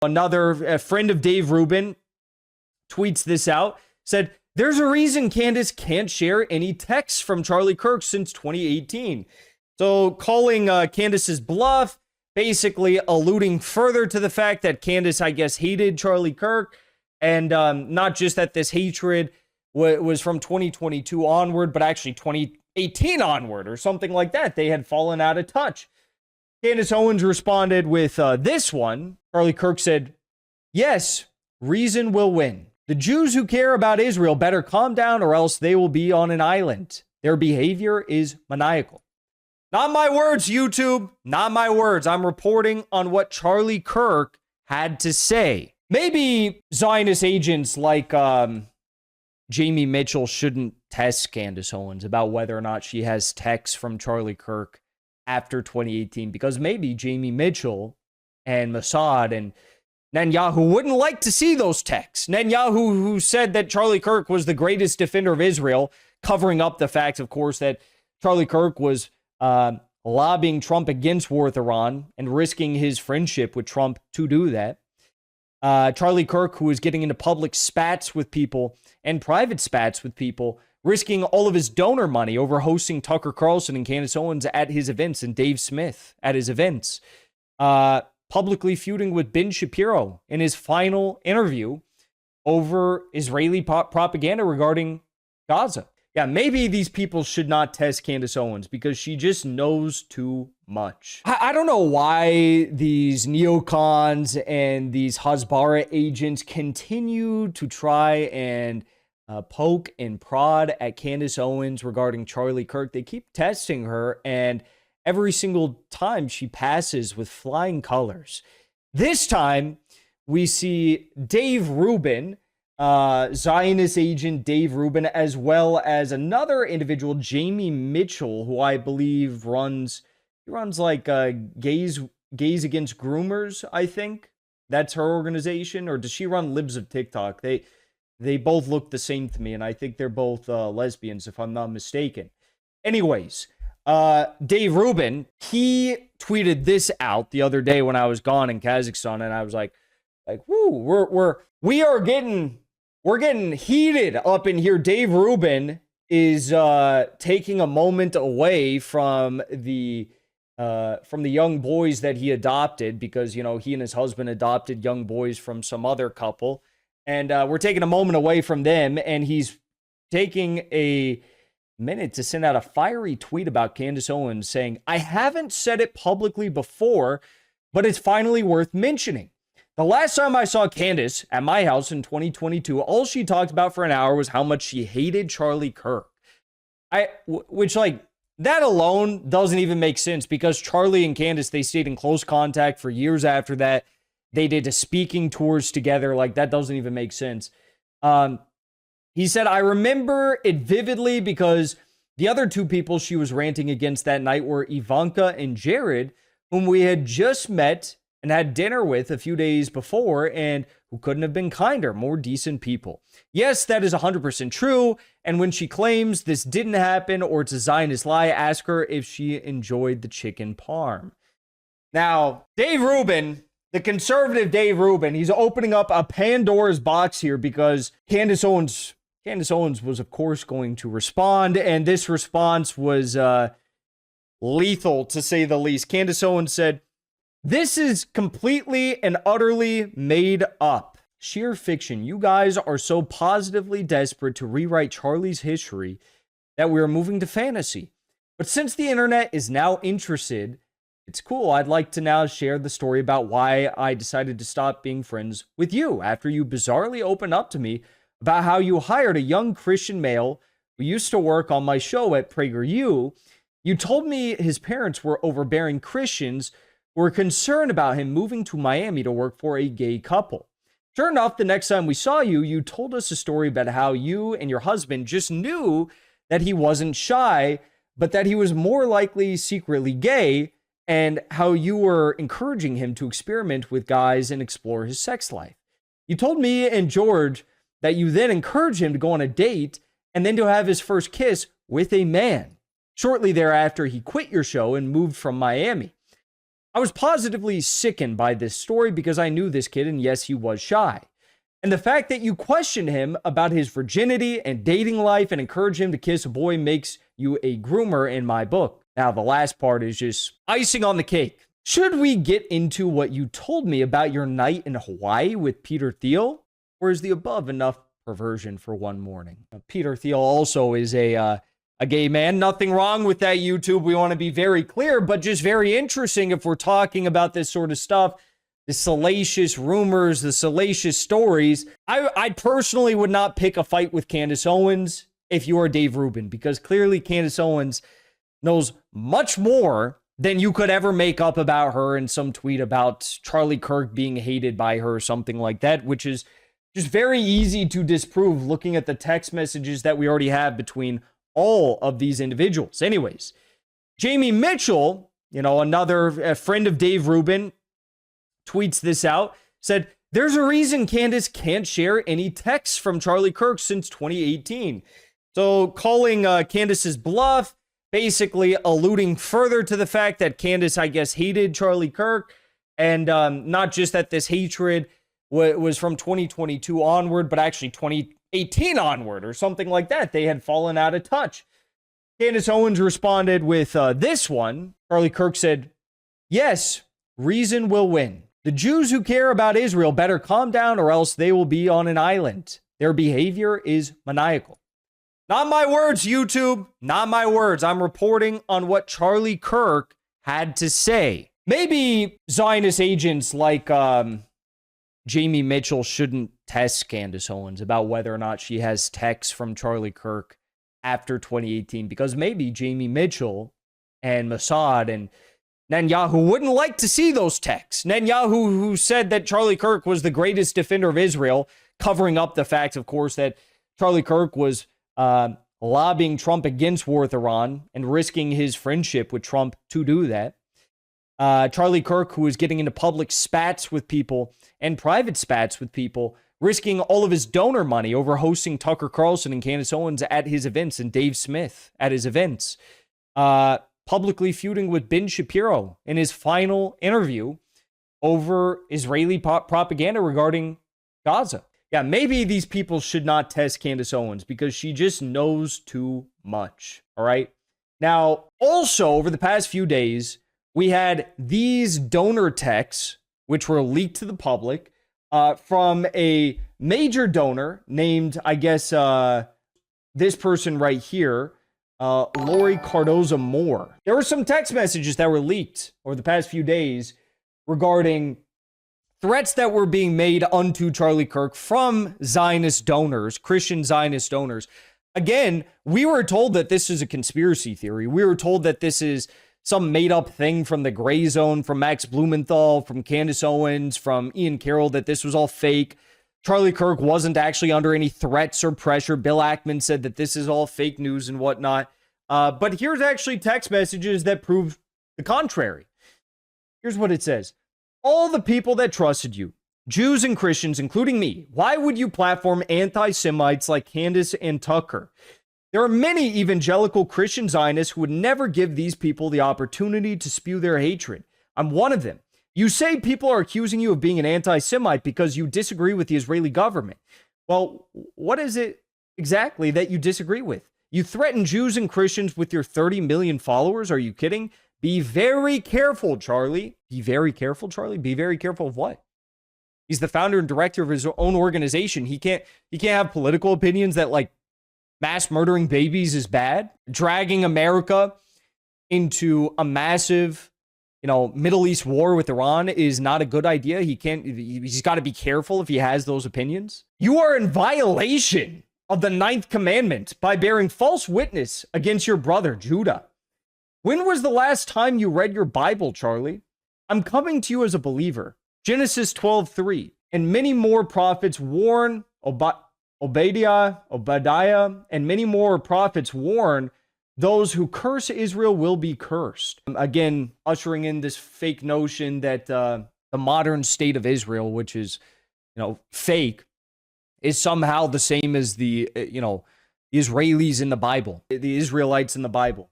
a friend of Dave Rubin tweets this out, said, there's a reason Candace can't share any texts from Charlie Kirk since 2018. So calling Candace's bluff, basically alluding further to the fact that Candace, I guess, hated Charlie Kirk. And not just that this hatred was from 2022 onward, but actually 2018 onward or something like that. They had fallen out of touch. Candace Owens responded with this one. Charlie Kirk said, yes, reason will win. The Jews who care about Israel better calm down or else they will be on an island. Their behavior is maniacal. Not my words, YouTube. Not my words. I'm reporting on what Charlie Kirk had to say. Maybe Zionist agents like Jaimee Mitchell shouldn't test Candace Owens about whether or not she has texts from Charlie Kirk after 2018, because maybe Jaimee Mitchell and Mossad and Netanyahu wouldn't like to see those texts. Netanyahu, who said that Charlie Kirk was the greatest defender of Israel, covering up the fact, of course, that Charlie Kirk was lobbying Trump against war with Iran and risking his friendship with Trump to do that. Charlie Kirk, who was getting into public spats with people and private spats with people, risking all of his donor money over hosting Tucker Carlson and Candace Owens at his events and Dave Smith at his events. Publicly feuding with Ben Shapiro in his final interview over Israeli propaganda regarding Gaza. Yeah, maybe these people should not test Candace Owens because she just knows too much. I don't know why these neocons and these Hasbara agents continue to try and poke and prod at Candace Owens regarding Charlie Kirk. They keep testing her, and every single time she passes with flying colors. This time, we see Dave Rubin, Zionist agent Dave Rubin, as well as another individual, Jaimee Mitchell, who I believe runs like Gays Against Groomers, I think. That's her organization. Or does she run Libs of TikTok? They both look the same to me, and I think they're both lesbians, if I'm not mistaken. Anyways, Dave Rubin, he tweeted this out the other day when I was gone in Kazakhstan, and I was like, whoo, we're getting heated up in here. Dave Rubin is taking a moment away from the young boys that he adopted, because he and his husband adopted young boys from some other couple, and we're taking a moment away from them, and he's taking a minute to send out a fiery tweet about Candace Owens saying, I haven't said it publicly before, but it's finally worth mentioning. The last time I saw Candace at my house in 2022, all she talked about for an hour was how much she hated Charlie Kirk. Which, like, that alone doesn't even make sense, because Charlie and Candace, they stayed in close contact for years after that. They did a speaking tours together. Like, that doesn't even make sense. He said, I remember it vividly because the other two people she was ranting against that night were Ivanka and Jared, whom we had just met and had dinner with a few days before, and who couldn't have been kinder, more decent people. Yes, that is 100% true. And when she claims this didn't happen or it's a Zionist lie, ask her if she enjoyed the chicken parm. Now, Dave Rubin, the conservative Dave Rubin, he's opening up a Pandora's box here, because Candace Owens was, of course, going to respond, and this response was lethal, to say the least. Candace Owens said, this is completely and utterly made up. Sheer fiction. You guys are so positively desperate to rewrite Charlie's history that we are moving to fantasy. But since the internet is now interested, it's cool. I'd like to now share the story about why I decided to stop being friends with you after you bizarrely opened up to me about how you hired a young Christian male who used to work on my show at PragerU. You told me his parents were overbearing Christians who were concerned about him moving to Miami to work for a gay couple. Sure enough, the next time we saw you, you told us a story about how you and your husband just knew that he wasn't shy, but that he was more likely secretly gay, and how you were encouraging him to experiment with guys and explore his sex life. You told me and George that you then encouraged him to go on a date and then to have his first kiss with a man. Shortly thereafter, he quit your show and moved from Miami. I was positively sickened by this story because I knew this kid, and yes, he was shy. And the fact that you question him about his virginity and dating life and encourage him to kiss a boy makes you a groomer in my book. Now, the last part is just icing on the cake. Should we get into what you told me about your night in Hawaii with Peter Thiel? Or is the above enough perversion for one morning? Peter Thiel also is a gay man. Nothing wrong with that, YouTube. We want to be very clear, but just very interesting if we're talking about this sort of stuff. The salacious rumors, the salacious stories. I personally would not pick a fight with Candace Owens if you are Dave Rubin, because clearly Candace Owens knows much more than you could ever make up about her in some tweet about Charlie Kirk being hated by her or something like that, which is just very easy to disprove looking at the text messages that we already have between all of these individuals. Anyways, Jaimee Mitchell, another friend of Dave Rubin, tweets this out, said, there's a reason Candace can't share any texts from Charlie Kirk since 2018. So calling Candace's bluff, basically alluding further to the fact that Candace, I guess, hated Charlie Kirk. And not just that this hatred was from 2022 onward, but actually 2018 onward or something like that. They had fallen out of touch. Candace Owens responded with this one. Charlie Kirk said, yes, reason will win. The Jews who care about Israel better calm down or else they will be on an island. Their behavior is maniacal. Not my words, YouTube. Not my words. I'm reporting on what Charlie Kirk had to say. Maybe Zionist agents like Jaimee Mitchell shouldn't test Candace Owens about whether or not she has texts from Charlie Kirk after 2018, because maybe Jaimee Mitchell and Mossad and Netanyahu wouldn't like to see those texts. Netanyahu, who said that Charlie Kirk was the greatest defender of Israel, covering up the fact, of course, that Charlie Kirk was lobbying Trump against war with Iran and risking his friendship with Trump to do that. Charlie Kirk, who was getting into public spats with people and private spats with people, risking all of his donor money over hosting Tucker Carlson and Candace Owens at his events and Dave Smith at his events. Publicly feuding with Ben Shapiro in his final interview over Israeli propaganda regarding Gaza. Yeah, maybe these people should not test Candace Owens because she just knows too much, all right? Now, also, over the past few days, we had these donor texts, which were leaked to the public, from a major donor named, I guess, this person right here, Lori Cardoza Moore. There were some text messages that were leaked over the past few days regarding threats that were being made unto Charlie Kirk from Zionist donors, Christian Zionist donors. Again, we were told that this is a conspiracy theory. We were told that this is some made-up thing from the Gray Zone, from Max Blumenthal, from Candace Owens, from Ian Carroll, that this was all fake. Charlie Kirk wasn't actually under any threats or pressure. Bill Ackman said that this is all fake news and whatnot. But here's actually text messages that prove the contrary. Here's what it says. All the people that trusted you, Jews and Christians, including me, why would you platform anti-Semites like Candace and Tucker? There are many evangelical Christian Zionists who would never give these people the opportunity to spew their hatred. I'm one of them. You say people are accusing you of being an anti-Semite because you disagree with the Israeli government. Well, what is it exactly that you disagree with? You threaten Jews and Christians with your 30 million followers? Are you kidding? Be very careful, Charlie. Be very careful, Charlie? Be very careful of what? He's the founder and director of his own organization. He can't have political opinions that, like, mass murdering babies is bad. Dragging America into a massive, Middle East war with Iran is not a good idea. He's got to be careful if he has those opinions. You are in violation of the 9th commandment by bearing false witness against your brother, Judah. When was the last time you read your Bible, Charlie? I'm coming to you as a believer. Genesis 12:3. And many more prophets warn Obadiah, and many more prophets warn those who curse Israel will be cursed. Again, ushering in this fake notion that the modern state of Israel, which is, fake, is somehow the same as the Israelis in the Bible, the Israelites in the Bible.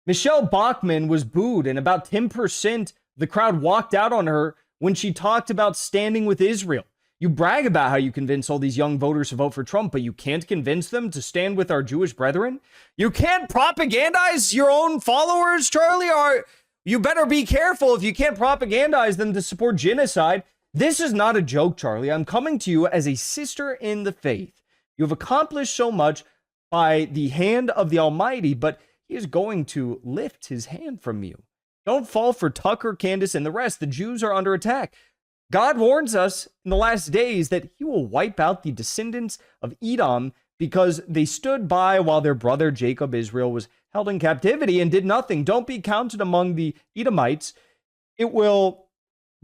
Michelle Bachmann was booed, and about 10% the crowd walked out on her when she talked about standing with Israel. You brag about how you convince all these young voters to vote for Trump, but you can't convince them to stand with our Jewish brethren? You can't propagandize your own followers, Charlie? You better be careful if you can't propagandize them to support genocide. This is not a joke, Charlie. I'm coming to you as a sister in the faith. You have accomplished so much by the hand of the Almighty, but he is going to lift his hand from you. Don't fall for Tucker, Candace, and the rest. The Jews are under attack. God warns us in the last days that he will wipe out the descendants of Edom because they stood by while their brother Jacob, Israel, was held in captivity and did nothing. Don't be counted among the Edomites. It will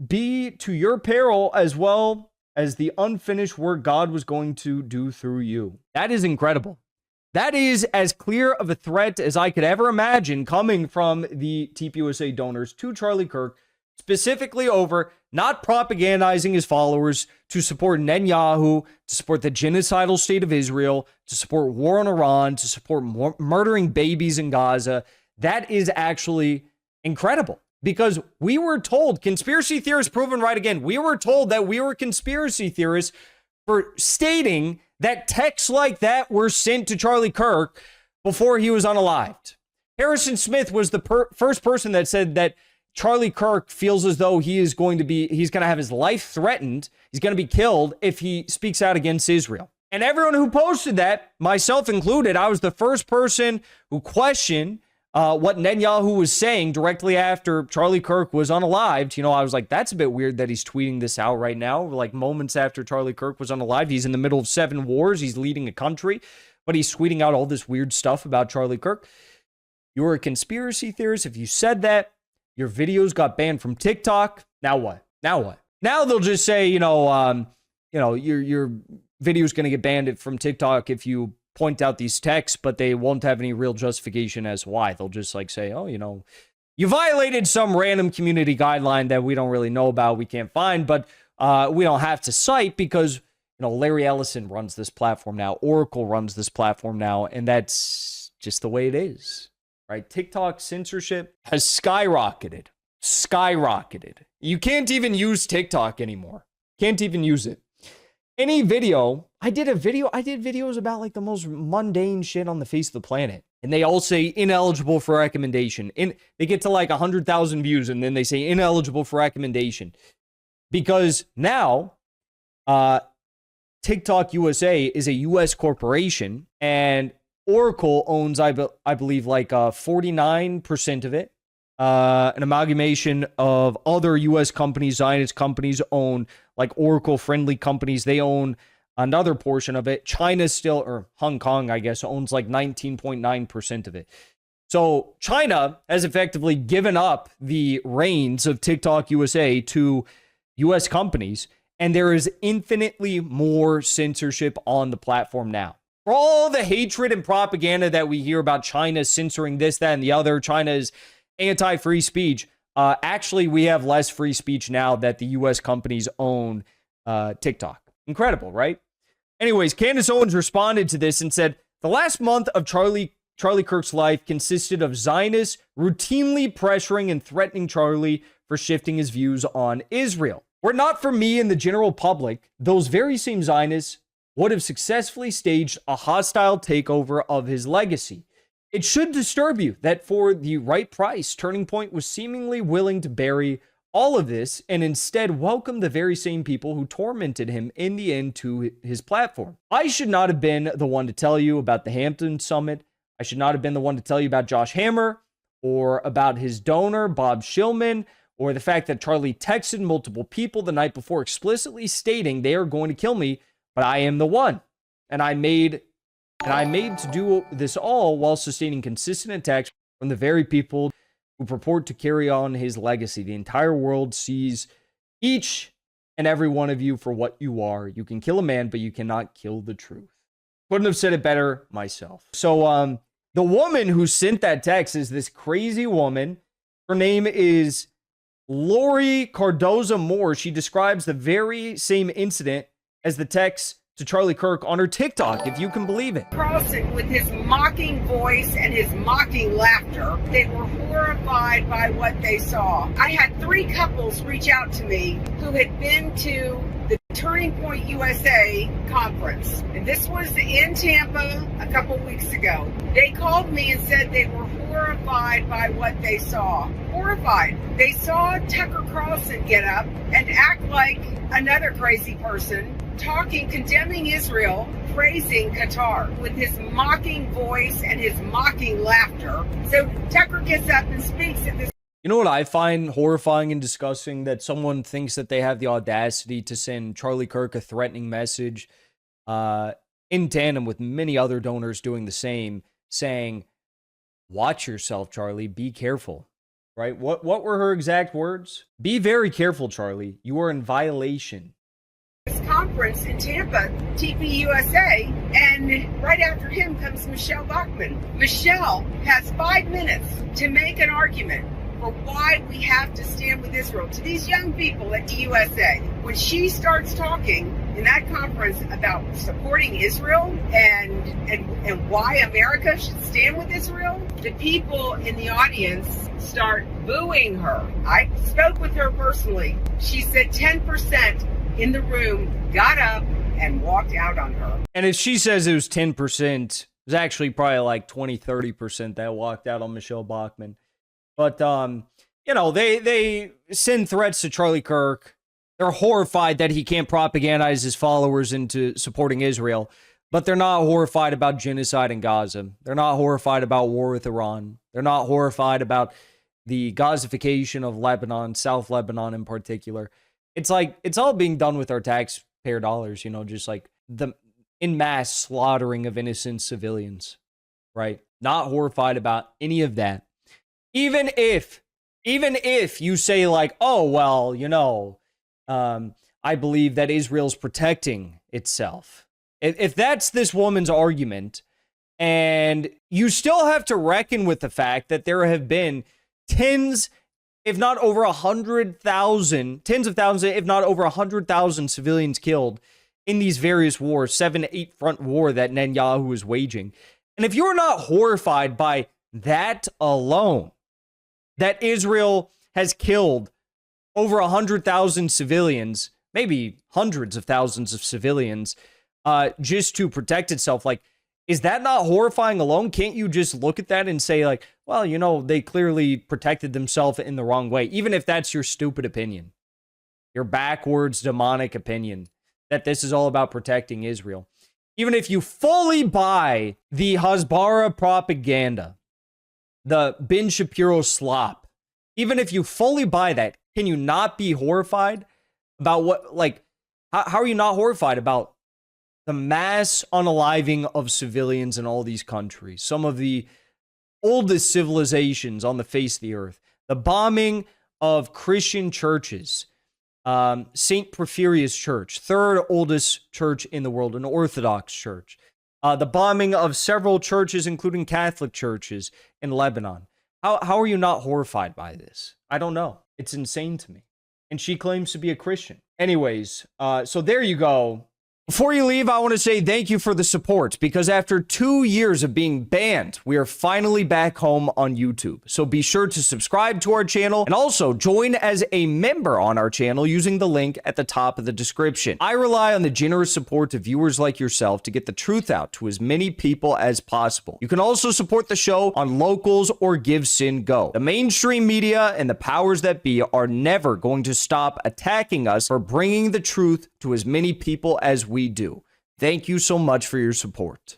be to your peril as well as the unfinished work God was going to do through you. That is incredible. That is as clear of a threat as I could ever imagine coming from the tpusa donors to Charlie Kirk, specifically over not propagandizing his followers to support Netanyahu, to support the genocidal state of Israel, to support war on Iran, to support murdering babies in Gaza. That is actually incredible because we were told, conspiracy theorists proven right again, we were told that we were conspiracy theorists for stating that texts like that were sent to Charlie Kirk before he was unalived. Harrison Smith was the first person that said that Charlie Kirk feels as though he's going to have his life threatened. He's going to be killed if he speaks out against Israel. And everyone who posted that, myself included, I was the first person who questioned what Netanyahu was saying directly after Charlie Kirk was unalived. You know, I was like, that's a bit weird that he's tweeting this out right now. Like moments after Charlie Kirk was unalived, he's in the middle of 7 wars. He's leading a country, but he's tweeting out all this weird stuff about Charlie Kirk. You're a conspiracy theorist. If you said that, your videos got banned from TikTok. Now what? Now what? Now they'll just say, your video's going to get banned from TikTok if you point out these texts, but they won't have any real justification as why. They'll just like say, oh, you violated some random community guideline that we don't really know about, we can't find, but we don't have to cite because, Larry Ellison runs this platform now. Oracle runs this platform now, and that's just the way it is. Right? TikTok censorship has skyrocketed. You can't even use TikTok anymore. Can't even use it. Any video, I did videos about like the most mundane shit on the face of the planet. And they all say ineligible for recommendation. They get to like 100,000 views and then they say ineligible for recommendation. Because now, TikTok USA is a US corporation and Oracle owns, I believe, like 49% of it. An amalgamation of other U.S. companies, Zionist companies own, like Oracle-friendly companies. They own another portion of it. China still, or Hong Kong, I guess, owns like 19.9% of it. So China has effectively given up the reins of TikTok USA to U.S. companies, and there is infinitely more censorship on the platform now. For all the hatred and propaganda that we hear about China censoring this, that, and the other, China's anti-free speech, actually, we have less free speech now that the U.S. companies own TikTok. Incredible, right? Anyways, Candace Owens responded to this and said, the last month of Charlie Kirk's life consisted of Zionists routinely pressuring and threatening Charlie for shifting his views on Israel. Were it not for me and the general public, those very same Zionists would have successfully staged a hostile takeover of his legacy. It should disturb you that for the right price, Turning Point was seemingly willing to bury all of this and instead welcome the very same people who tormented him in the end to his platform. I should not have been the one to tell you about the Hampton Summit. I should not have been the one to tell you about Josh Hammer or about his donor, Bob Shillman, or the fact that Charlie texted multiple people the night before explicitly stating they are going to kill me, but I am the one. And I made to do this all while sustaining consistent attacks from the very people who purport to carry on his legacy. The entire world sees each and every one of you for what you are. You can kill a man, but you cannot kill the truth. Couldn't have said it better myself. So the woman who sent that text is this crazy woman. Her name is Lori Cardoza Moore. She describes the very same incident as the text to Charlie Kirk on her TikTok, if you can believe it. Carlson, with his mocking voice and his mocking laughter, they were horrified by what they saw. I had 3 couples reach out to me who had been to the Turning Point USA conference. And this was in Tampa a couple weeks ago. They called me and said they were horrified by what they saw. Horrified. They saw Tucker Carlson get up and act like another crazy person, talking, condemning Israel, praising Qatar with his mocking voice and his mocking laughter. So Tucker gets up and speaks at this. You know what I find horrifying and disgusting? That someone thinks that they have the audacity to send Charlie Kirk a threatening message in tandem with many other donors doing the same, saying, watch yourself, Charlie, be careful, right? What were her exact words? Be very careful, Charlie. You are in violation. Conference in Tampa, TPUSA, and right after him comes Michelle Bachmann. Michelle has 5 minutes to make an argument for why we have to stand with Israel to these young people at TUSA. When she starts talking in that conference about supporting Israel and why America should stand with Israel, the people in the audience start booing her. I spoke with her personally. She said 10% in the room got up and walked out on her. And if she says it was 10%, it was actually probably like 20-30% that walked out on Michelle Bachmann. But, you know, they send threats to Charlie Kirk. They're horrified that he can't propagandize his followers into supporting Israel. But they're not horrified about genocide in Gaza. They're not horrified about war with Iran. They're not horrified about the Gazification of Lebanon, South Lebanon in particular. It's like, it's all being done with our taxpayer dollars, you know, just like the in mass slaughtering of innocent civilians, right? Not horrified about any of that. Even if you say like, oh, well, you know, I believe that Israel's protecting itself. If that's this woman's argument, and you still have to reckon with the fact that there have been tens, if not over 100,000, tens of thousands, if not over 100,000 civilians killed in these various wars, 7 to 8 front war that Netanyahu is waging. And if you're not horrified by that alone, that Israel has killed over 100,000 civilians, maybe hundreds of thousands of civilians, just to protect itself, like, is that not horrifying alone? Can't you just look at that and say, like, well, you know, they clearly protected themselves in the wrong way, even if that's your stupid opinion, your backwards demonic opinion, that this is all about protecting Israel. Even if you fully buy the Hasbara propaganda, the Ben Shapiro slop, even if you fully buy that, can you not be horrified about what, like, how are you not horrified about the mass unaliving of civilians in all these countries, some of the oldest civilizations on the face of the earth, the bombing of Christian churches, St. Porphyrius Church, third oldest church in the world, an Orthodox church, the bombing of several churches, including Catholic churches in Lebanon. How are you not horrified by this? I don't know. It's insane to me. And she claims to be a Christian. Anyways, so there you go. Before you leave, I want to say thank you for the support, because after 2 years of being banned, we are finally back home on YouTube. So be sure to subscribe to our channel and also join as a member on our channel using the link at the top of the description. I rely on the generous support of viewers like yourself to get the truth out to as many people as possible. You can also support the show on Locals or Give Sin Go. The mainstream media and the powers that be are never going to stop attacking us for bringing the truth to as many people as we do. Thank you so much for your support.